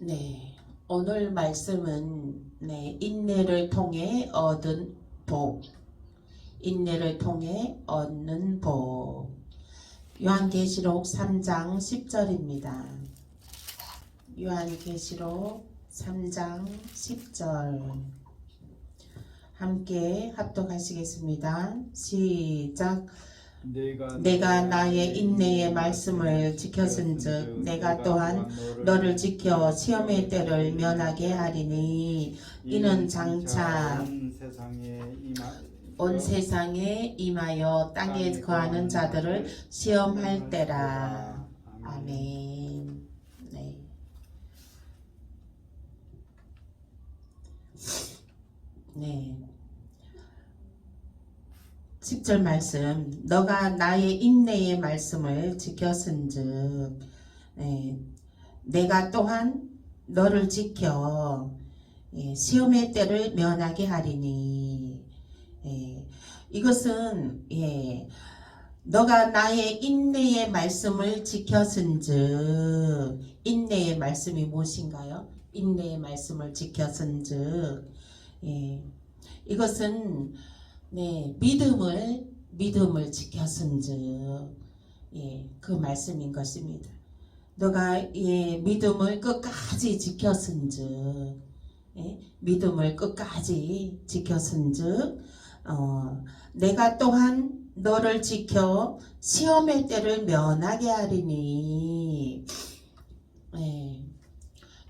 네, 오늘 말씀은 인내를 통해 얻은 복, 인내를 통해 얻는 복. 요한계시록 3장 10절입니다. 요한계시록 3장 10절. 함께 합독하시겠습니다. 시작. 내가 나의 인내의 말씀을 지켰은즉 내가 또한 너를 지켜 시험의 때를 면하게 하리니 이는 장차 온 세상에 임하여 땅에 거하는 자들을 시험할 때라. 아멘. 네. 네. 10절 말씀. 너가 나의 인내의 말씀을 지켰은즉 내가 또한 너를 지켜 시험의 때를 면하게 하리니. 이것은 너가 나의 인내의 말씀을 지켰은즉, 인내의 말씀이 무엇인가요? 인내의 말씀을 지켰은즉 이것은 믿음을 지켰은즉 그 말씀인 것입니다. 너가 믿음을 끝까지 지켰은즉 믿음을 끝까지 지켰은즉 내가 또한 너를 지켜 시험의 때를 면하게 하리니.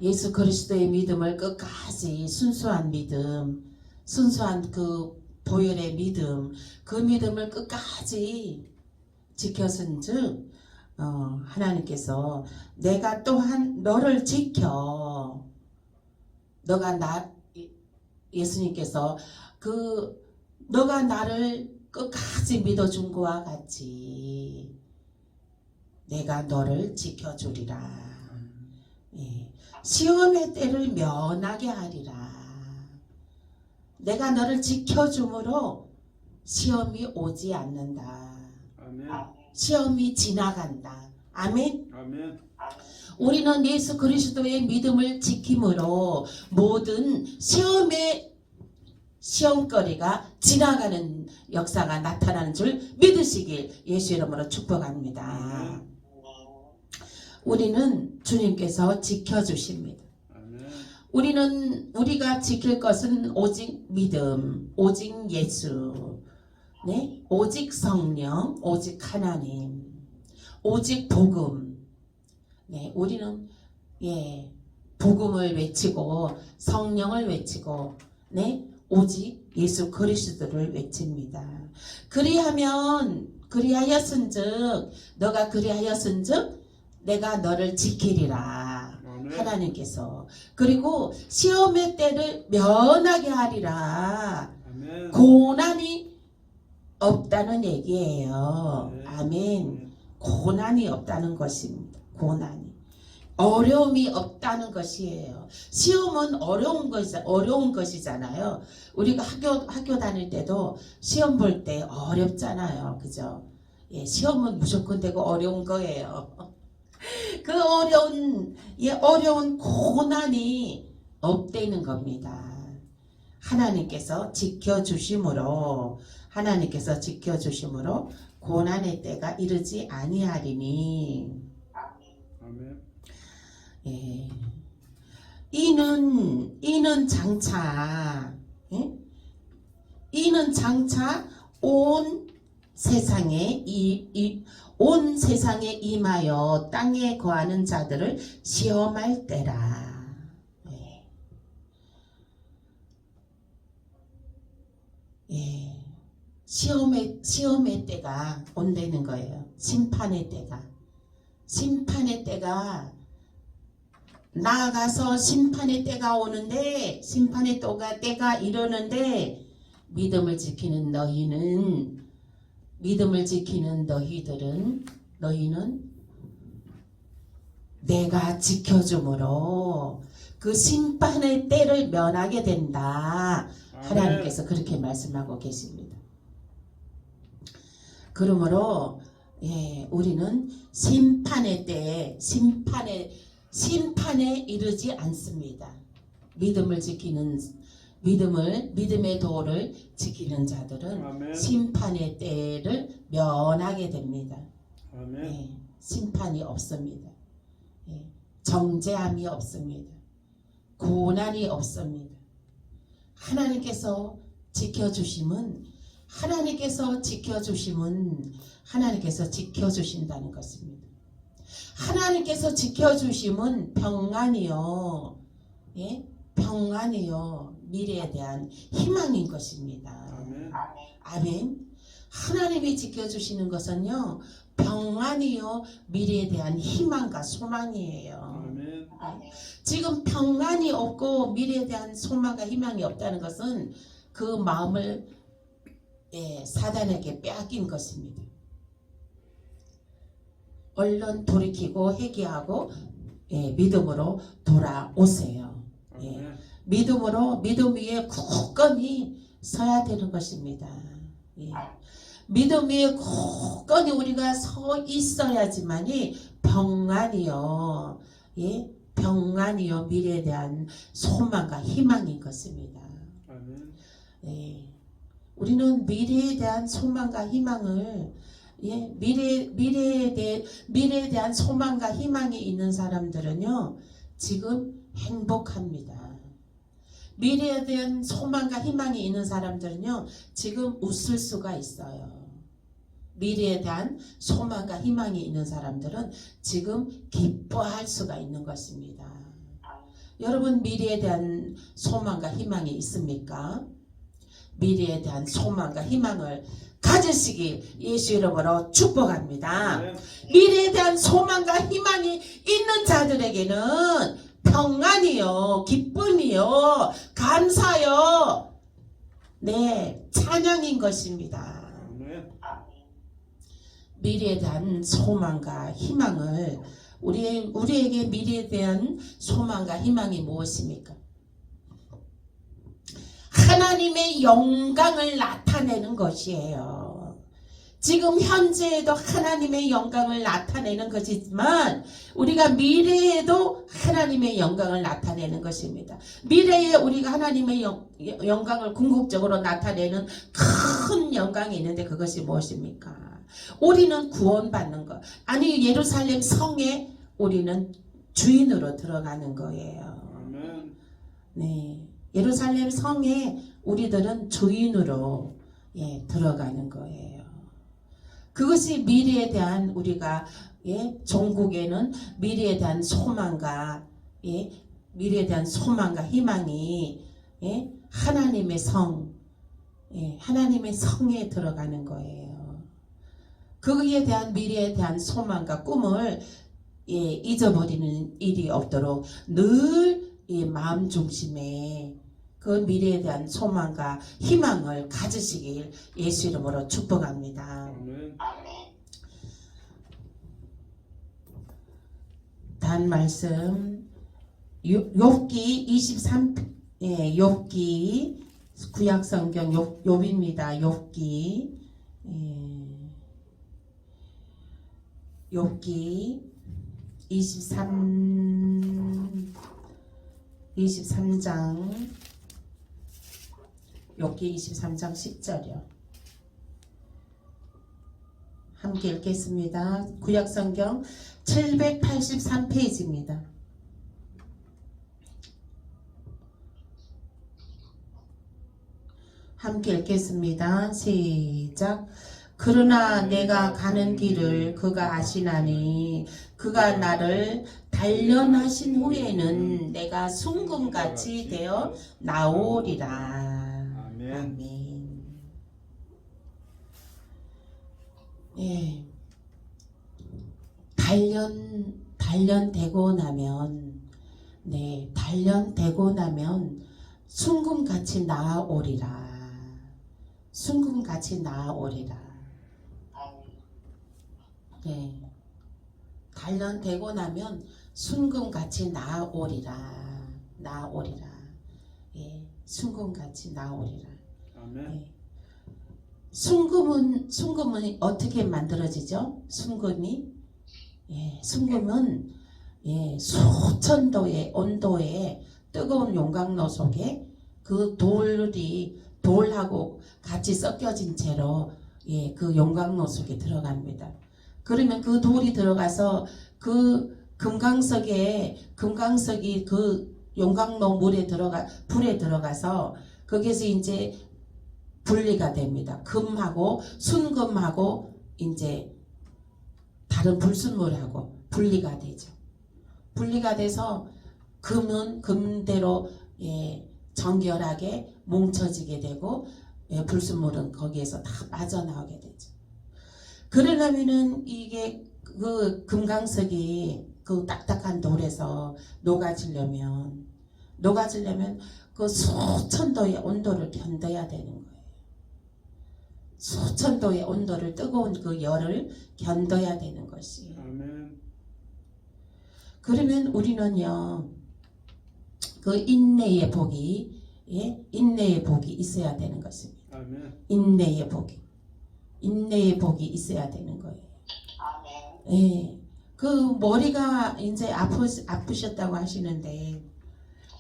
예수 그리스도의 믿음을 끝까지 순수한 믿음, 순수한 그 보혈의 믿음, 그 믿음을 끝까지 지켰은즉 하나님께서 내가 또한 너를 지켜, 예수님께서 너가 나를 끝까지 믿어준 것과 같이 내가 너를 지켜주리라. 시험의 때를 면하게 하리라. 내가 너를 지켜줌으로 시험이 오지 않는다. 아멘. 시험이 지나간다. 아멘. 아멘. 우리는 예수 그리스도의 믿음을 지킴으로 모든 시험거리가 지나가는 역사가 나타나는 줄 믿으시길 예수 이름으로 축복합니다. 우리는 주님께서 지켜주십니다. 우리가 지킬 것은 오직 믿음, 오직 예수, 오직 성령, 오직 하나님, 오직 복음. 우리는 복음을 외치고 성령을 외치고 오직 예수 그리스도를 외칩니다. 그리하였은즉 너가 그리하였은즉 내가 너를 지키리라. 하나님께서. 그리고 시험의 때를 면하게 하리라. 아멘. 고난이 없다는 얘기예요. 아멘. 고난이 없다는 것입니다. 고난이. 어려움이 없다는 것이에요. 시험은 어려운 것이잖아요. 우리가 학교 다닐 때도 시험 볼 때 어렵잖아요. 그죠? 시험은 무조건 되고 어려운 거예요. 그 어려운 고난이 없다는 겁니다. 하나님께서 지켜주심으로 고난의 때가 이르지 아니하리니. 아멘. 이는 장차 온 세상에 임하여 땅에 거하는 자들을 시험할 때라. 시험의 때가 온다는 거예요. 심판의 때가 나아가서 심판의 때가 오는데, 심판의 때가 이르는데 믿음을 지키는 너희는 내가 지켜줌으로 그 심판의 때를 면하게 된다. 하나님께서 그렇게 말씀하고 계십니다. 그러므로 우리는 심판의 때에 심판에 이르지 않습니다. 믿음의 도를 지키는 자들은 아멘. 심판의 때를 면하게 됩니다. 아멘. 예, 심판이 없습니다. 예, 정죄함이 없습니다. 고난이 없습니다. 하나님께서 지켜주심은 하나님께서 지켜주신다는 것입니다. 하나님께서 지켜주심은 평안이요, 예? 평안이요, 미래에 대한 희망인 것입니다. 아멘. 아멘. 하나님이 지켜주시는 것은요, 평안이요, 미래에 대한 희망과 소망이에요. 아멘. 지금 평안이 없고 미래에 대한 소망과 희망이 없다는 것은 그 마음을 사단에게 빼앗긴 것입니다. 얼른 돌이키고 회개하고 믿음으로 돌아오세요. 아멘. 믿음 위에 굳건히 서야 되는 것입니다. 믿음 위에 굳건히 우리가 서 있어야지만이 평안이요, 평안이요, 미래에 대한 소망과 희망인 것입니다. 아멘. 우리는 미래에 대한 소망과 희망을 미래에 대한 소망과 희망이 있는 사람들은요, 지금 행복합니다. 미래에 대한 소망과 희망이 있는 사람들은요, 지금 웃을 수가 있어요. 미래에 대한 소망과 희망이 있는 사람들은 지금 기뻐할 수가 있는 것입니다. 여러분, 미래에 대한 소망과 희망이 있습니까? 미래에 대한 소망과 희망을 가지시길 예수 이름으로 축복합니다. 아멘. 미래에 대한 소망과 희망이 있는 자들에게는 평안이요, 기쁨이요, 감사요, 찬양인 것입니다. 아멘. 미래에 대한 소망과 희망을 우리에게 미래에 대한 소망과 희망이 무엇입니까? 하나님의 영광을 나타내는 것이에요. 지금 현재에도 하나님의 영광을 나타내는 것이지만 우리가 미래에도 하나님의 영광을 나타내는 것입니다. 미래에 우리가 하나님의 영광을 궁극적으로 나타내는 큰 영광이 있는데 그것이 무엇입니까? 우리는 구원받는 것. 아니, 예루살렘 성에 우리는 주인으로 들어가는 거예요. 아멘. 예루살렘 성에 우리들은 주인으로 들어가는 거예요. 그것이 미래에 대한 우리가 종국에는 미래에 대한 소망과 미래에 대한 소망과 희망이 하나님의 성, 하나님의 성에 들어가는 거예요. 거기에 대한 미래에 대한 소망과 꿈을 잊어버리는 일이 없도록 늘 마음 중심에 그 미래에 대한 소망과 희망을 가지시길 예수 이름으로 축복합니다. 아멘. 단 말씀 욥기 23 욥기 구약 성경 욥입니다. 욥기 23장 욥기 23장 10절이요. 함께 읽겠습니다. 구약성경 783페이지입니다. 함께 읽겠습니다. 시작. 그러나 내가 가는 길을 그가 아시나니 그가 나를 단련하신 후에는 내가 순금같이 되어 나오리라. 아멘. 아멘. 단련되고 나면 순금같이 나아오리라. 순금같이 나아오리라. 단련되고 나면 순금같이 나아오리라. 순금같이 나아오리라. 아멘. 순금은 어떻게 만들어지죠? 순금은 예, 수천 도의 온도의 뜨거운 용광로 속에 그 돌하고 같이 섞여진 채로 예, 그 용광로 속에 들어갑니다. 그러면 그 돌이 들어가서 그 금강석이 그 용광로 불에 들어가서 거기서 이제 분리가 됩니다. 금하고 순금하고 이제 다른 불순물하고 분리가 되죠. 분리가 돼서 금은 금대로 예, 정결하게 뭉쳐지게 되고 예, 불순물은 거기에서 다 빠져나오게 되죠. 그러려면은 이게 그 금강석이 그 딱딱한 돌에서 녹아지려면 그 수천 도의 온도를 견뎌야 되는 거예요. 수천 도의 온도를 뜨거운 그 열을 견뎌야 되는 것이. 아멘. 그러면 우리는요 그 인내의 복이 있어야 되는 것입니다. 아멘. 인내의 복이 있어야 되는 거예요. 아멘. 예. 그 머리가 이제 아프셨다고 하시는데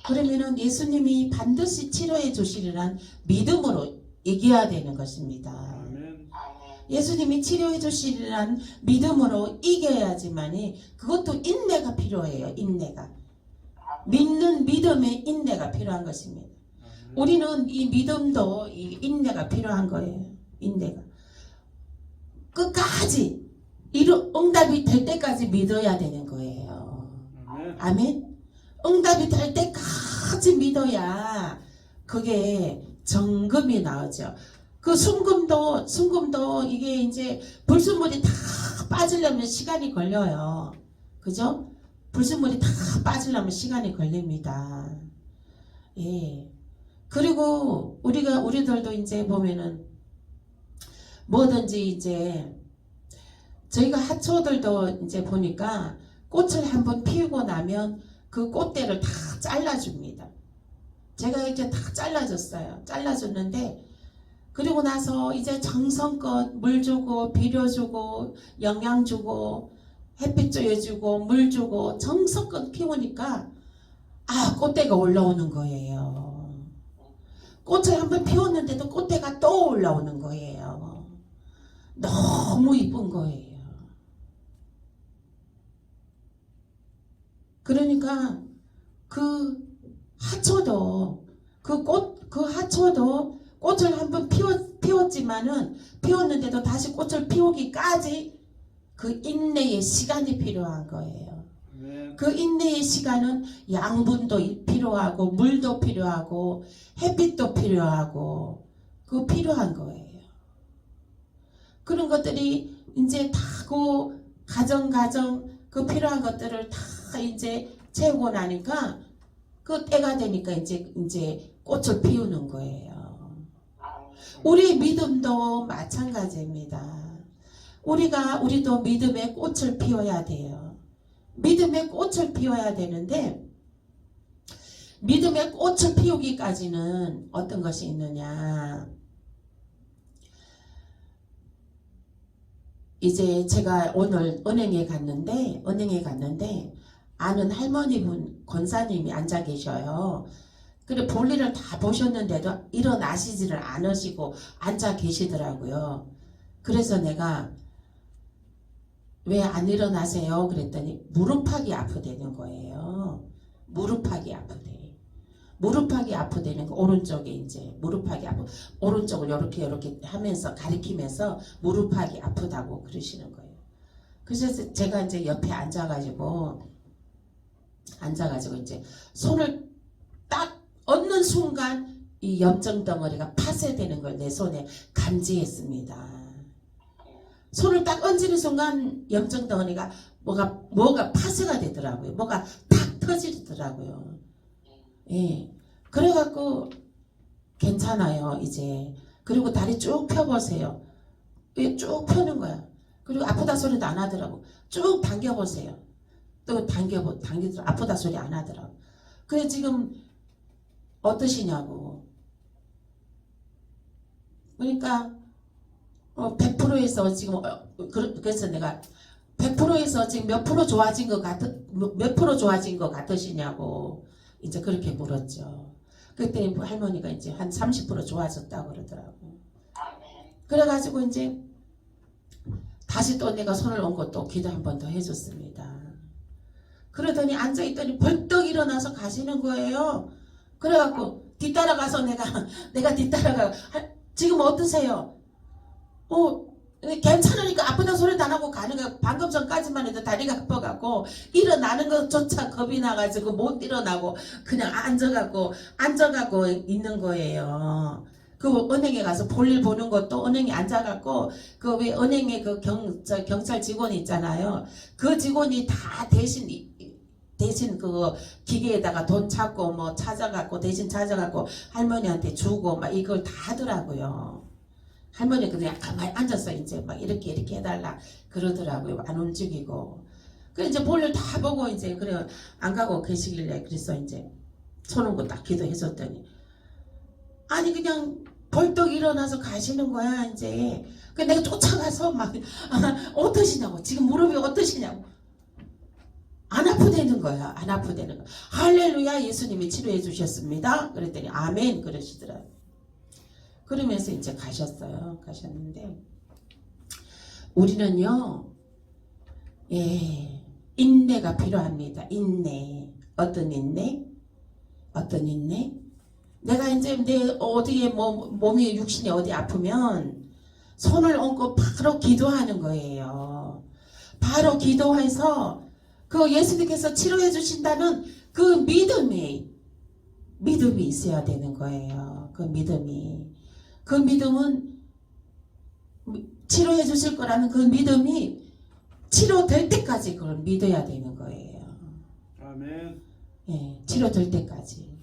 그러면은 예수님이 반드시 치료해 주시리란 믿음으로 이겨야 되는 것입니다. 아멘. 예수님이 치료해 주시리란 믿음으로 이겨야지만이 그것도 인내가 필요해요. 인내가. 믿는 믿음의 인내가 필요한 것입니다. 아멘. 우리는 이 믿음도 이 인내가 필요한 거예요. 인내가. 끝까지 응답이 될 때까지 믿어야 되는 거예요. 아멘. 아멘. 응답이 될 때까지 믿어야 그게 정금이 나오죠. 그 순금도 이게 이제 불순물이 다 빠지려면 시간이 걸려요. 그죠? 불순물이 다 빠지려면 시간이 걸립니다. 예. 그리고 우리들도 이제 보면은 뭐든지 이제 저희가 하초들도 이제 보니까 꽃을 한번 피우고 나면 그 꽃대를 다 잘라줍니다. 제가 이제 다 잘라줬는데 그리고 나서 이제 정성껏 물 주고 비료 주고 영양 주고 햇빛 쬐주고 물 주고 정성껏 피우니까 꽃대가 올라오는 거예요. 꽃을 한번 피웠는데도 꽃대가 또 올라오는 거예요. 너무 이쁜 거예요. 그러니까 그 하초도 꽃을 한번 피웠는데도 다시 꽃을 피우기까지 그 인내의 시간이 필요한 거예요. 아멘. 그 인내의 시간은 양분도 필요하고 물도 필요하고 햇빛도 필요하고 그 필요한 거예요. 그런 것들이 이제 다고 가정 그 필요한 것들을 다 이제 채우고 나니까 그 때가 되니까 이제 꽃을 피우는 거예요. 우리 믿음도 마찬가지입니다. 우리도 믿음의 꽃을 피워야 돼요. 믿음의 꽃을 피워야 되는데 믿음의 꽃을 피우기까지는 어떤 것이 있느냐? 이제 제가 오늘 은행에 갔는데 아는 할머니분 권사님이 앉아 계셔요. 그래 볼일을 다 보셨는데도 일어나시지를 않으시고 앉아 계시더라고요. 그래서 내가 왜 안 일어나세요? 그랬더니 무릎팍이 아프다는 거예요. 무릎팍이 아프다는 거. 오른쪽에 이제 무릎팍이 오른쪽을 이렇게 하면서 가리키면서 무릎팍이 아프다고 그러시는 거예요. 그래서 제가 이제 옆에 앉아가지고 이제 손을 딱 얹는 순간 이 염증 덩어리가 파쇄되는 걸 내 손에 감지했습니다. 손을 딱 얹는 순간 염증 덩어리가 뭐가 파쇄가 되더라고요. 뭐가 탁 터지더라고요. 예. 그래갖고 괜찮아요 이제. 그리고 다리 쭉 펴보세요. 쭉 펴는 거야. 그리고 아프다 소리도 안 하더라고. 쭉 당겨보세요. 또 당기더라고. 아프다 소리 안 하더라고. 그래 지금 어떠시냐고. 그러니까 100%에서 지금 그래서 내가 100%에서 지금 몇 프로 좋아진 것 같으시냐고 이제 그렇게 물었죠. 그때 할머니가 이제 한 30% 좋아졌다고 그러더라고. 그래가지고 이제 다시 또 내가 손을 얹고 또 기도 한 번 더 해줬습니다. 그러더니 앉아있더니 벌떡 일어나서 가시는 거예요. 그래갖고 뒤따라가서 내가 뒤따라가 지금 어떠세요? 괜찮으니까 아프다 소리도 안 하고 가는 거야. 방금 전까지만 해도 다리가 아파갖고 일어나는 것조차 겁이 나가지고 못 일어나고 그냥 앉아갖고 있는 거예요. 그 은행에 가서 볼일 보는 것도 은행에 앉아갖고 그 왜 은행에 그 경찰 직원이 있잖아요. 그 직원이 다 대신 그 기계에다가 돈 찾고 뭐 대신 찾아갖고 할머니한테 주고 막 이걸 다 하더라고요. 할머니 그냥 가만히 앉아서 이제 막 이렇게 해달라 그러더라고요. 안 움직이고. 그래 이제 볼일 다 보고 이제 그래 안 가고 계시길래 그래서 이제 손 얹고 딱 기도했었더니 아니 그냥 벌떡 일어나서 가시는 거야 이제. 그래 내가 쫓아가서 막 어떠시냐고 지금 무릎이 어떠시냐고. 안 아프다는 거야. 안 아프다는 거야. 할렐루야 예수님이 치료해 주셨습니다. 그랬더니 아멘 그러시더라고요. 그러면서 이제 가셨는데 우리는요 인내가 필요합니다. 인내. 어떤 인내? 내가 이제 내 어디에 몸이 육신이 어디 아프면 손을 얹고 바로 기도하는 거예요. 바로 기도해서 그 예수님께서 치료해 주신다는 그 믿음이 있어야 되는 거예요. 그 믿음은 치료해 주실 거라는 그 믿음이 치료될 때까지 그걸 믿어야 되는 거예요. 아멘. 치료될 때까지.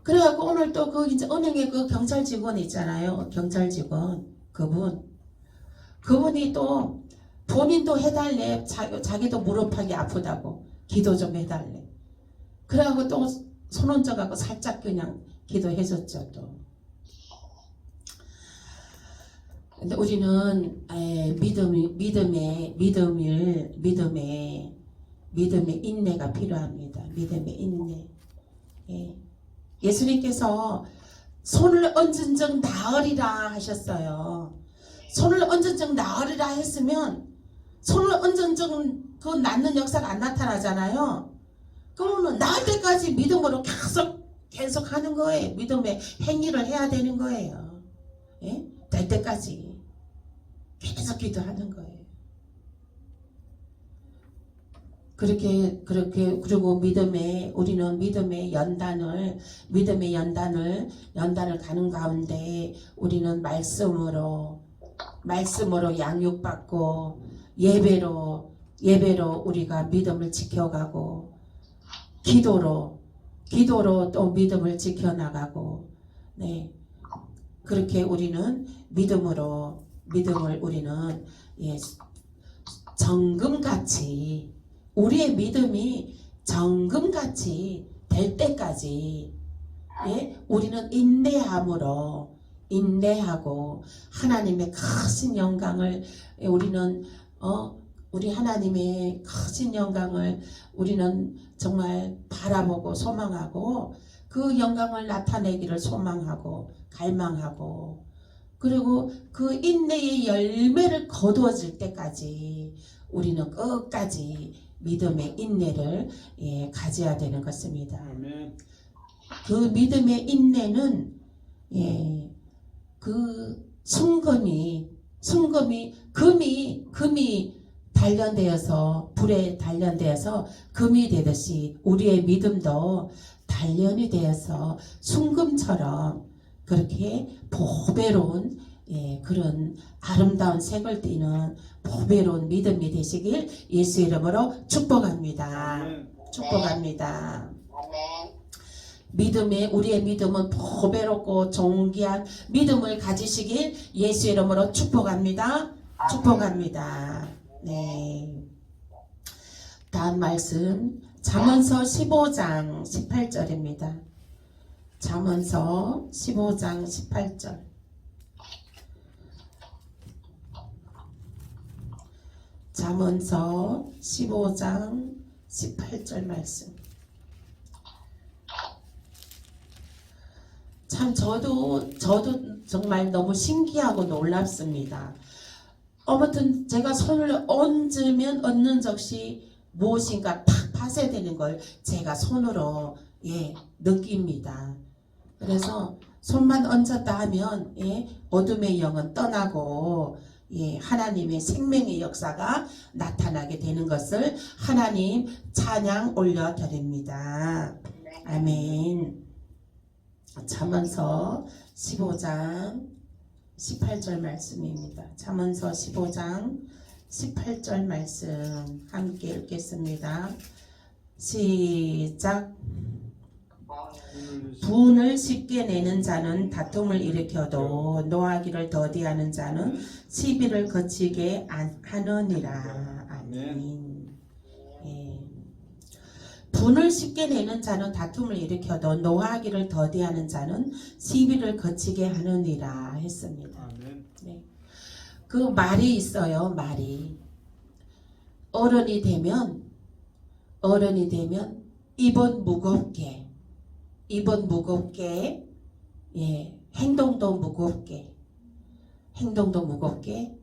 그래갖고 오늘 또 그 이제 은행에 그 경찰 직원 있잖아요. 경찰 직원 그분이 또 본인도 해달래. 자기도 무릎하기 아프다고 기도 좀 해달래. 그래갖고 또 손 얹어갖고 살짝 그냥 기도해줬죠 또. 근데 우리는 믿음의 인내가 필요합니다. 믿음의 인내. 예수님께서 손을 얹은 적 나으리라 하셨어요. 손을 얹은 적 나으리라 했으면 손을 얹은 적 그 낫는 역사가 안 나타나잖아요. 그러면 나을 때까지 믿음으로 계속 하는 거예요. 믿음의 행위를 해야 되는 거예요. 될 때까지 계속 기도하는 거예요. 그리고 우리는 믿음의 연단을 가는 가운데 우리는 말씀으로 양육받고 예배로 우리가 믿음을 지켜가고 기도로 또 믿음을 지켜나가고 그렇게 우리는 믿음을 우리는 정금같이 우리의 믿음이 정금같이 될 때까지 우리는 인내하고 하나님의 크신 영광을 우리 하나님의 크신 영광을 우리는 정말 바라보고 소망하고 그 영광을 나타내기를 소망하고 갈망하고 그리고 그 인내의 열매를 거두어질 때까지 우리는 끝까지 믿음의 인내를 가져야 되는 것입니다. 아멘. 그 믿음의 인내는 그 금이 단련되어서 불에 단련되어서 금이 되듯이 우리의 믿음도 단련이 되어서 순금처럼 그렇게 보배로운 그런 아름다운 색을 띠는 보배로운 믿음이 되시길 예수 이름으로 축복합니다. 축복합니다. 우리의 믿음은 보배롭고 존귀한 믿음을 가지시길 예수 이름으로 축복합니다. 축복합니다. 다음 말씀 잠언서 15장 18절입니다. 잠언서 15장 18절. 잠언서 15장 18절 말씀. 참 저도 정말 너무 신기하고 놀랍습니다. 아무튼 제가 손을 얹으면 얹는 적시 무엇인가 탁 파쇄되는 걸 제가 손으로 느낍니다. 그래서 손만 얹었다 하면 어둠의 영은 떠나고 하나님의 생명의 역사가 나타나게 되는 것을 하나님 찬양 올려드립니다. 아멘. 잠언서 15장 18절 말씀입니다. 잠언서 15장 18절 말씀 함께 읽겠습니다. 시작. 분을 쉽게 내는 자는 다툼을 일으켜도 노하기를 더디하는 자는 시비를 거치게 하느니라. 아멘. 분을 쉽게 내는 자는 다툼을 일으켜도 노하기를 더디하는 자는 시비를 거치게 하느니라 했습니다. 네. 그 말이 있어요. 말이 어른이 되면 입은 무겁게 행동도 무겁게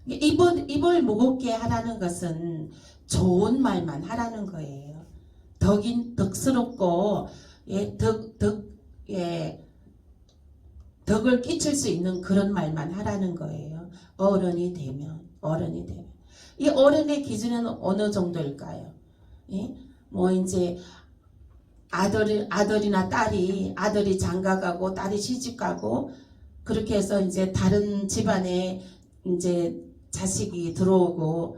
입을 무겁게 하라는 것은 좋은 말만 하라는 거예요. 덕스럽고 덕을 끼칠 수 있는 그런 말만 하라는 거예요. 어른이 되면 이 어른의 기준은 어느 정도일까요? 뭐 이제 아들이나 아들이 장가가고 딸이 시집가고 그렇게 해서 이제 다른 집안에 이제 자식이 들어오고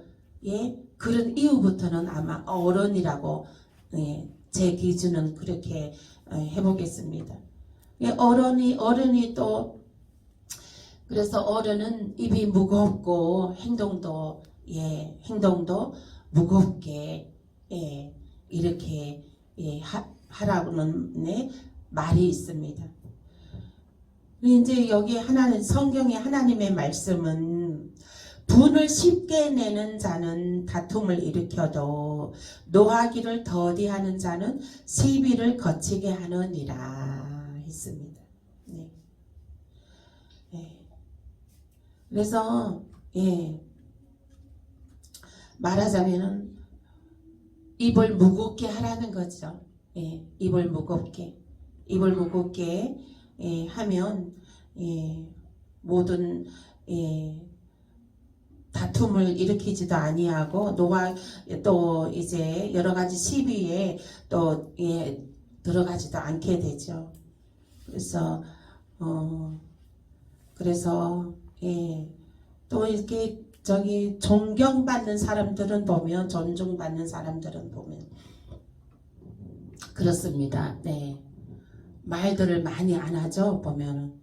그런 이후부터는 아마 어른이라고 제 기준은 그렇게 해보겠습니다. 어른이 또 그래서 어른은 입이 무겁고 행동도 무겁게 이렇게 하라고는 말이 있습니다. 이제 여기 성경의 하나님의 말씀은 분을 쉽게 내는 자는 다툼을 일으켜도 노하기를 더디하는 자는 시비를 거치게 하느니라 했습니다. 네. 그래서 말하자면은 입을 무겁게 하라는 거죠. 입을 무겁게 하면 모든 다툼을 일으키지도 아니하고 또 이제 여러 가지 시비에 또 들어가지도 않게 되죠. 그래서 또 이렇게 존경받는 사람들은 보면 존중받는 사람들은 보면 그렇습니다. 네. 말들을 많이 안 하죠. 보면은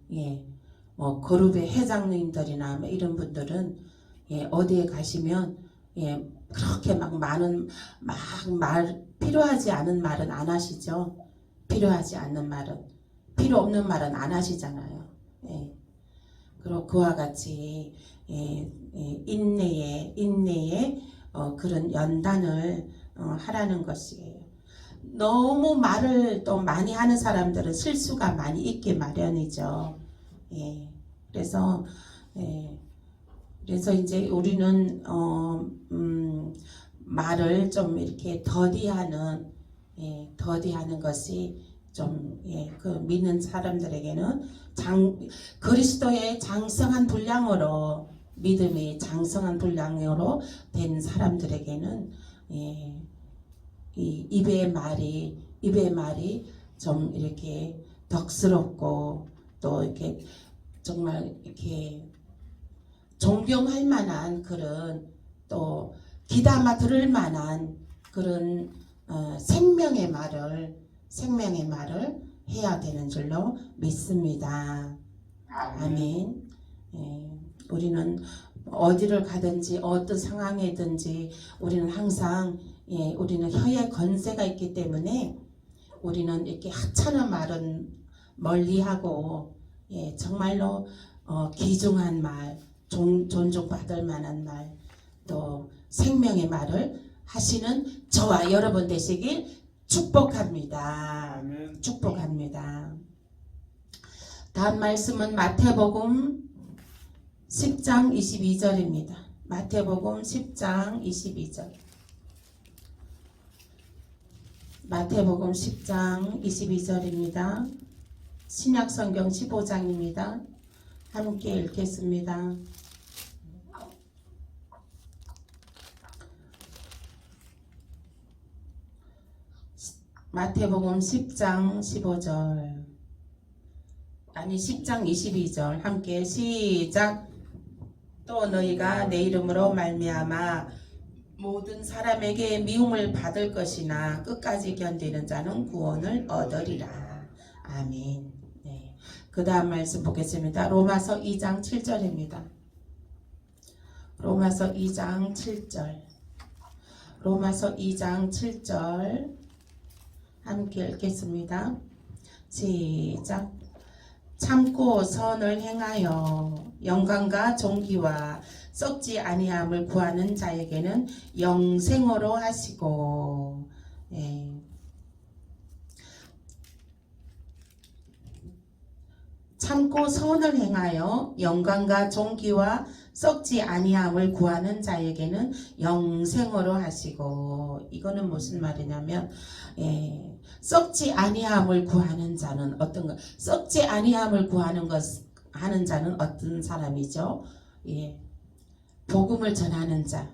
뭐 그룹의 회장님들이나 뭐 이런 분들은 어디에 가시면 그렇게 막 필요하지 않은 말은 안 하시죠. 필요하지 않는 말은 필요 없는 말은 안 하시잖아요. 그리고 그와 같이 인내에 그런 연단을 하라는 것이에요. 너무 말을 또 많이 하는 사람들은 실수가 많이 있게 마련이죠. 그래서 이제 우리는 말을 좀 이렇게 더디하는 것이 좀 그 믿는 사람들에게는 그리스도의 장성한 분량으로 믿음이 장성한 분량으로 된 사람들에게는 이 입의 말이 좀 이렇게 덕스럽고 또 이렇게 정말 이렇게 존경할 만한 그런 또 귀담아 들을 만한 그런 생명의 말을 해야 되는 줄로 믿습니다. 아멘. 우리는 어디를 가든지 어떤 상황이든지 우리는 항상 우리는 혀에 권세가 있기 때문에 우리는 이렇게 하찮은 말은 멀리하고 정말로 귀중한 말, 존중받을 만한 말, 또 생명의 말을 하시는 저와 여러분 되시길 축복합니다. 아멘. 축복합니다. 다음 말씀은 마태복음 10장 22절입니다. 마태복음 10장 22절. 마태복음 10장 22절입니다. 신약성경 15장입니다. 함께 읽겠습니다. 마태복음 10장 15절. 아니 10장 22절. 함께 시작. 또 너희가 내 이름으로 말미암아 모든 사람에게 미움을 받을 것이나 끝까지 견디는 자는 구원을 얻으리라. 아멘. 네. 그 다음 말씀 보겠습니다. 로마서 2장 7절입니다. 로마서 2장 7절. 로마서 2장 7절. 함께 읽겠습니다. 시작. 참고 선을 행하여 영광과 존귀와 썩지 아니함을 구하는 자에게는 영생으로 하시고. 예. 참고 선을 행하여 영광과 존귀와 썩지 아니함을 구하는 자에게는 영생으로 하시고. 이거는 무슨 말이냐면 썩지 아니함을 구하는 자는 어떤 것? 썩지 아니함을 구하는 것 하는 자는 어떤 사람이죠? 복음을 전하는 자.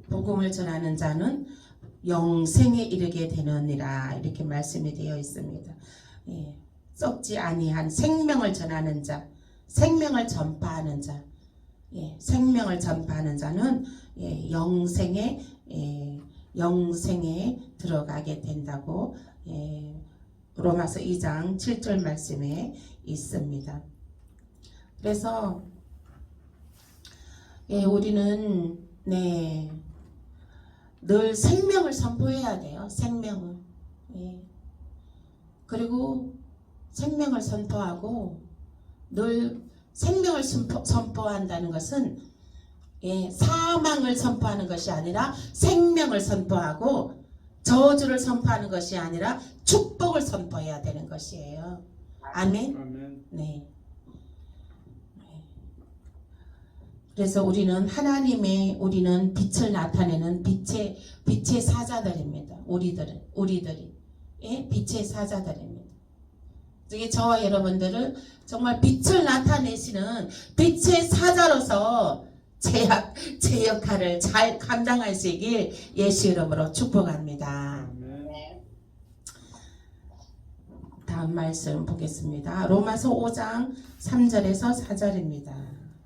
복음을 전하는 자는 영생에 이르게 되느니라. 이렇게 말씀이 되어 있습니다. 썩지 아니한 생명을 전하는 자, 생명을 전파하는 자, 생명을 전파하는 자는 영생에 들어가게 된다고 로마서 2장 7절 말씀에 있습니다. 그래서 우리는 늘 생명을 선포해야 돼요. 생명을. 그리고 생명을 선포하고 늘 생명을 선포한다는 것은 사망을 선포하는 것이 아니라 생명을 선포하고 저주를 선포하는 것이 아니라 축복을 선포해야 되는 것이에요. 아멘. 아멘. 네. 그래서 우리는 우리는 빛을 나타내는 빛의 사자들입니다. 우리들이 빛의 사자들입니다. 저와 여러분들은 정말 빛을 나타내시는 빛의 사자로서 제 역할을 잘 감당하시길 예수 이름으로 축복합니다. 아멘. 다음 말씀 보겠습니다. 로마서 5장 3절에서 4절입니다.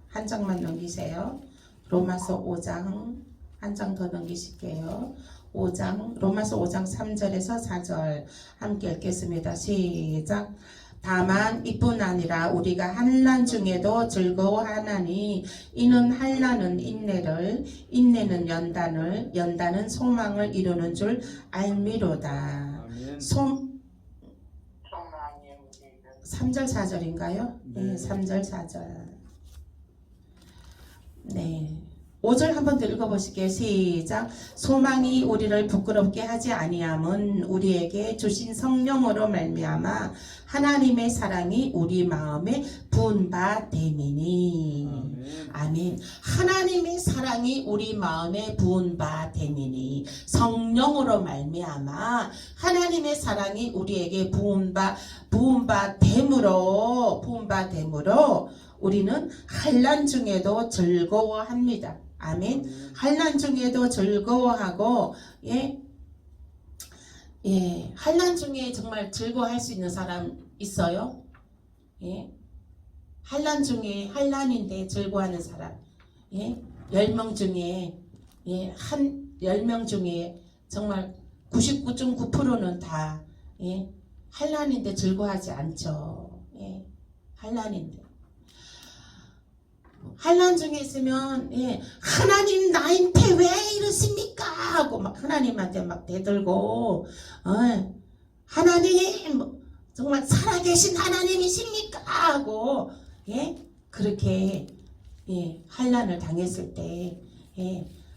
한 장만 넘기세요. 로마서 5장 한 장 더 넘기실게요. 로마서 5장 3절에서 4절 함께 읽겠습니다. 시작. 다만 이뿐 아니라 우리가 환난 중에도 즐거워하나니 이는 환난은 인내를, 인내는 연단을, 연단은 소망을 이루는 줄 알미로다. 아멘. 3절 4절인가요? 네. 3절 4절. 네. 5절 한번 더 읽어보실게요. 시작. 소망이 우리를 부끄럽게 하지 아니함은 우리에게 주신 성령으로 말미암아 하나님의 사랑이 우리 마음에 부은 바 됨이니. 아멘. 아멘. 하나님의 사랑이 우리 마음에 부은 바 됨이니. 성령으로 말미암아 하나님의 사랑이 우리에게 부은 바 됨으로 우리는 환난 중에도 즐거워합니다. 아멘. 환난 중에도 즐거워하고 환난 중에 정말 즐거워할 수 있는 사람 있어요? 환난인데 즐거워하는 사람. 10명 중에 10명 중에 정말 99.9%는 다 환난인데 즐거워하지 않죠. 환난인데. 환난 중에 있으면 하나님 나한테 왜 이러십니까 하고 막 하나님한테 막 대들고 하나님 정말 살아계신 하나님이십니까 하고 그렇게 환난을 당했을 때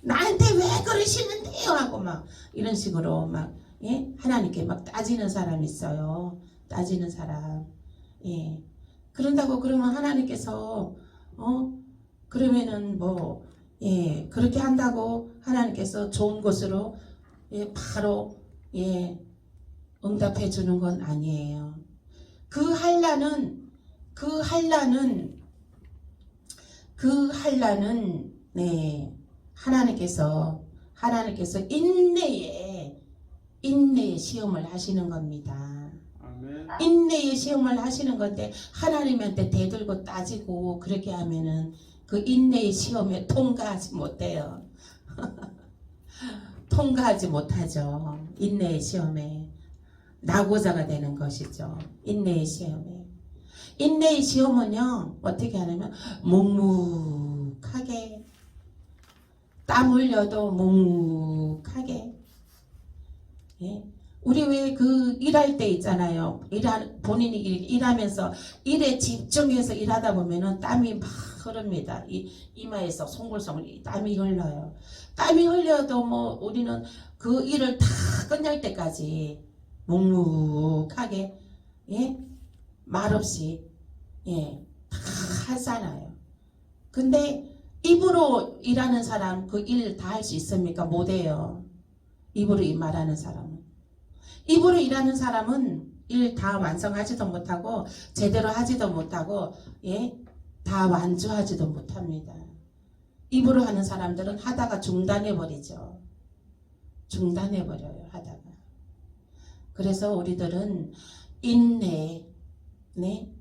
나한테 왜 그러시는데요? 하고 막 이런 식으로 막 예? 하나님께 막 따지는 사람이 있어요. 따지는 사람. 예. 그런다고 그러면 하나님께서 그러면은 뭐 예, 그렇게 한다고 하나님께서 좋은 것으로 예, 바로 예, 응답해 주는 건 아니에요. 그 한란은 네, 하나님께서 인내의 시험을 하시는 겁니다. 아멘. 인내의 시험을 하시는 건데 하나님한테 대들고 따지고 그렇게 하면은 그 인내의 시험에 통과하지 못해요. 통과하지 못하죠. 인내의 시험에 낙오자가 되는 것이죠. 인내의 시험에. 인내의 시험은요 어떻게 하냐면 묵묵하게 땀 흘려도 묵묵하게 예? 우리 왜 그 일할 때 있잖아요. 본인이 일하면서 일에 집중해서 일하다 보면은 땀이 막 흐릅니다. 이마에서 송골송골 땀이 흘러요. 땀이 흘려도 뭐 우리는 그 일을 다 끝날 때까지 묵묵하게 예? 말없이 예, 다 하잖아요. 근데 입으로 일하는 사람 그 일 다 할 수 있습니까? 못해요. 입으로 말하는 사람은. 입으로 일하는 사람은 일 다 완성하지도 못하고 제대로 하지도 못하고 예? 다 완주하지도 못합니다. 입으로 하는 사람들은 하다가 중단해버리죠. 중단해버려요. 하다가. 그래서 우리들은 인내 네?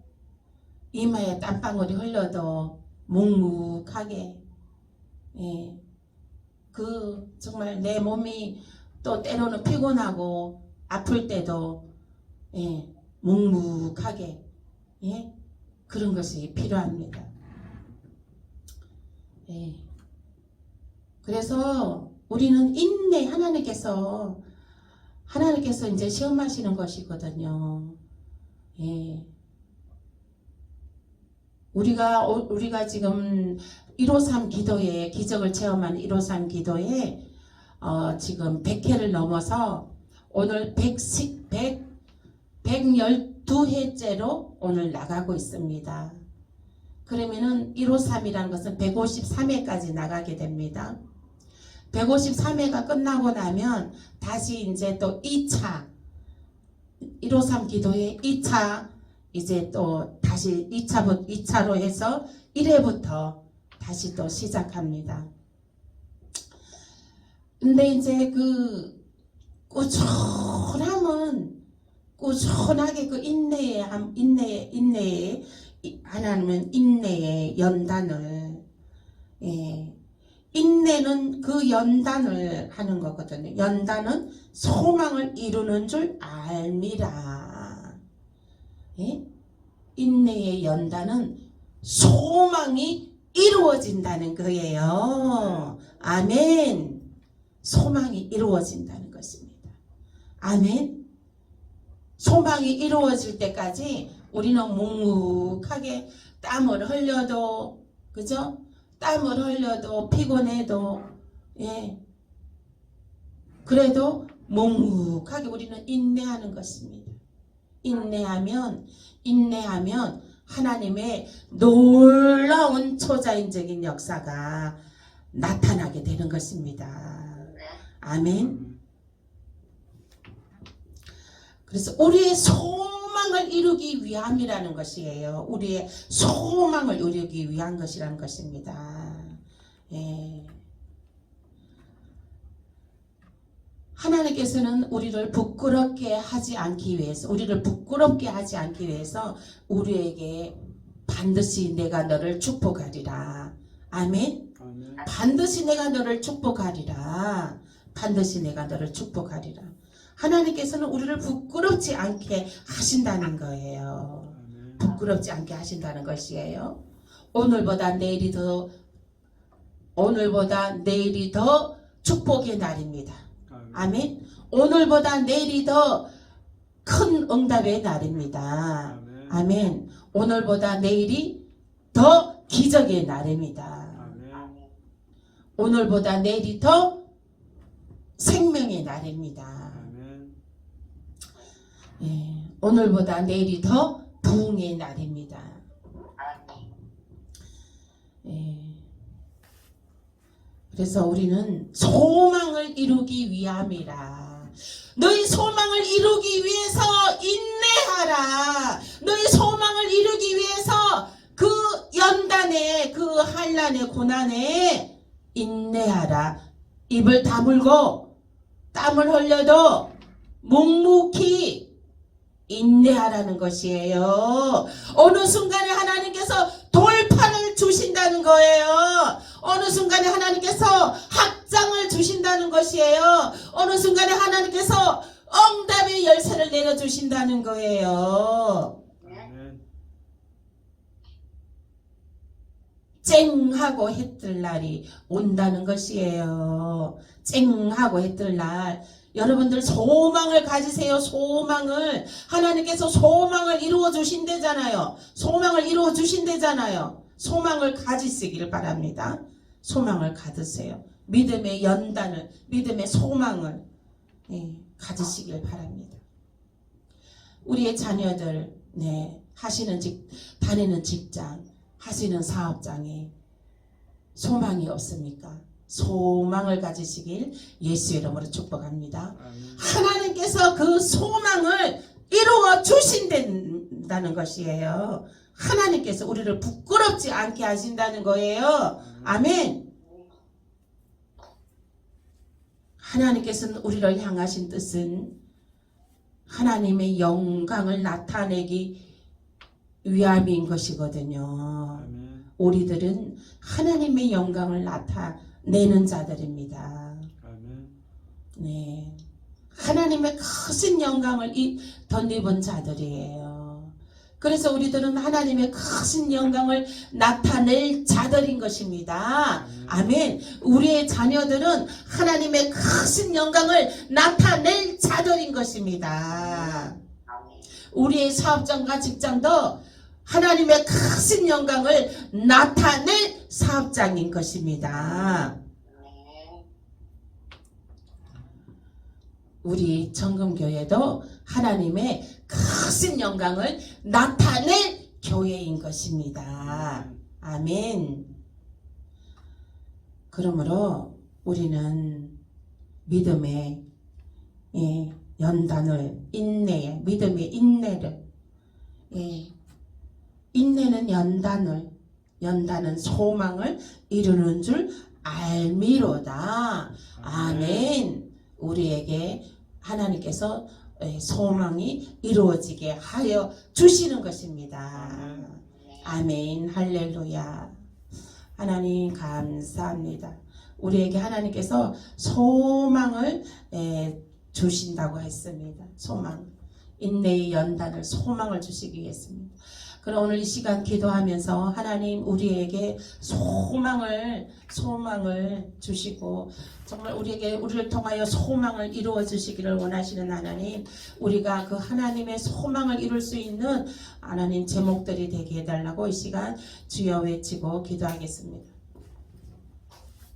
이마에 땀방울이 흘러도 묵묵하게 예. 그 정말 내 몸이 또 때로는 피곤하고 아플 때도 예. 묵묵하게 예. 그런 것이 필요합니다. 예. 그래서 우리는 인내 하나님께서 이제 시험하시는 것이거든요. 예. 우리가 지금 153 기도에 기적을 체험한 153 기도에 지금 100회를 넘어서 오늘 112회째로 오늘 나가고 있습니다. 그러면은 153이라는 것은 153회까지 나가게 됩니다. 153회가 끝나고 나면 다시 이제 또 2차 153 기도의 2차 이제 또 다시 2차로 해서 1회부터 다시 또 시작합니다. 근데 이제 그 꾸준하게 그 인내에 하나님은 인내의 연단을 예, 인내는 그 연단을 하는 거거든요. 연단은 소망을 이루는 줄 알미라. 예? 인내의 연단은 소망이 이루어진다는 거예요. 아멘. 소망이 이루어진다는 것입니다. 아멘. 소망이 이루어질 때까지 우리는 묵묵하게 땀을 흘려도 그죠? 땀을 흘려도 피곤해도 예. 그래도 묵묵하게 우리는 인내하는 것입니다. 인내하면 하나님의 놀라운 초자연적인 역사가 나타나게 되는 것입니다. 아멘. 그래서 우리의 소망을 이루기 위함이라는 것이에요. 우리의 소망을 이루기 위한 것이라는 것입니다. 예. 하나님께서는 우리를 부끄럽게 하지 않기 위해서 우리에게 반드시 내가 너를 축복하리라. 아멘. 아멘. 반드시 내가 너를 축복하리라. 반드시 내가 너를 축복하리라. 하나님께서는 우리를 부끄럽지 않게 하신다는 거예요. 아멘. 부끄럽지 않게 하신다는 것이에요. 오늘보다 내일이 더 축복의 날입니다. 아멘. 오늘보다 내일이 더 큰 응답의 날입니다. 아멘. 아멘. 오늘보다 내일이 더 기적의 날입니다. 아멘. 오늘보다 내일이 더 생명의 날입니다. 아멘. 예, 오늘보다 내일이 더 부흥의 날입니다. 예, 그래서 우리는 소망을 이루기 위함이라. 너희 소망을 이루기 위해서 인내하라. 너희 소망을 이루기 위해서 그 연단에, 그 환난의 고난에 인내하라. 입을 다물고 땀을 흘려도 묵묵히 인내하라는 것이에요. 어느 순간에 하나님께서 돌파를 주신다는 거예요. 어느 순간에 하나님께서 확장을 주신다는 것이에요. 어느 순간에 하나님께서 응답의 열쇠를 내려주신다는 거예요. 아멘. 쨍하고 해뜰 날이 온다는 것이에요. 쨍하고 해뜰 날. 여러분들 소망을 가지세요. 소망을. 하나님께서 소망을 이루어 주신대잖아요. 소망을 이루어 주신대잖아요. 소망을 가지시기를 바랍니다. 소망을 가지세요. 믿음의 연단을, 믿음의 소망을 가지시길 바랍니다. 우리의 자녀들, 다니는 직장, 하시는 사업장에 소망이 없습니까? 소망을 가지시길 예수의 이름으로 축복합니다. 아멘. 하나님께서 그 소망을 이루어 주신다는 것이에요. 하나님께서 우리를 부끄럽지 않게 하신다는 거예요. 아멘. 하나님께서는 우리를 향하신 뜻은 하나님의 영광을 나타내기 위함인 것이거든요. 아멘. 우리들은 하나님의 영광을 나타내는 자들입니다. 아멘. 네, 하나님의 크신 영광을 덧입은 자들이에요. 그래서 우리들은 하나님의 크신 영광을 나타낼 자들인 것입니다. 아멘. 우리의 자녀들은 하나님의 크신 영광을 나타낼 자들인 것입니다. 우리의 사업장과 직장도 하나님의 크신 영광을 나타낼 사업장인 것입니다. 우리 정금교회도 하나님의 크신 영광을 나타낼 교회인 것입니다. 아멘. 그러므로 우리는 믿음의 연단을, 믿음의 인내를, 인내는 연단은 소망을 이루는 줄 알미로다. 아멘. 우리에게 하나님께서 소망이 이루어지게 하여 주시는 것입니다. 아멘. 할렐루야. 하나님 감사합니다. 우리에게 하나님께서 소망을 주신다고 했습니다. 소망. 인내의 연단을, 소망을 주시기 위해서입니다. 그럼 오늘 이 시간 기도하면서 하나님 우리에게 소망을 주시고 정말 우리를 통하여 소망을 이루어 주시기를 원하시는 하나님, 우리가 그 하나님의 소망을 이룰 수 있는 하나님 제목들이 되게 해달라고 이 시간 주여 외치고 기도하겠습니다.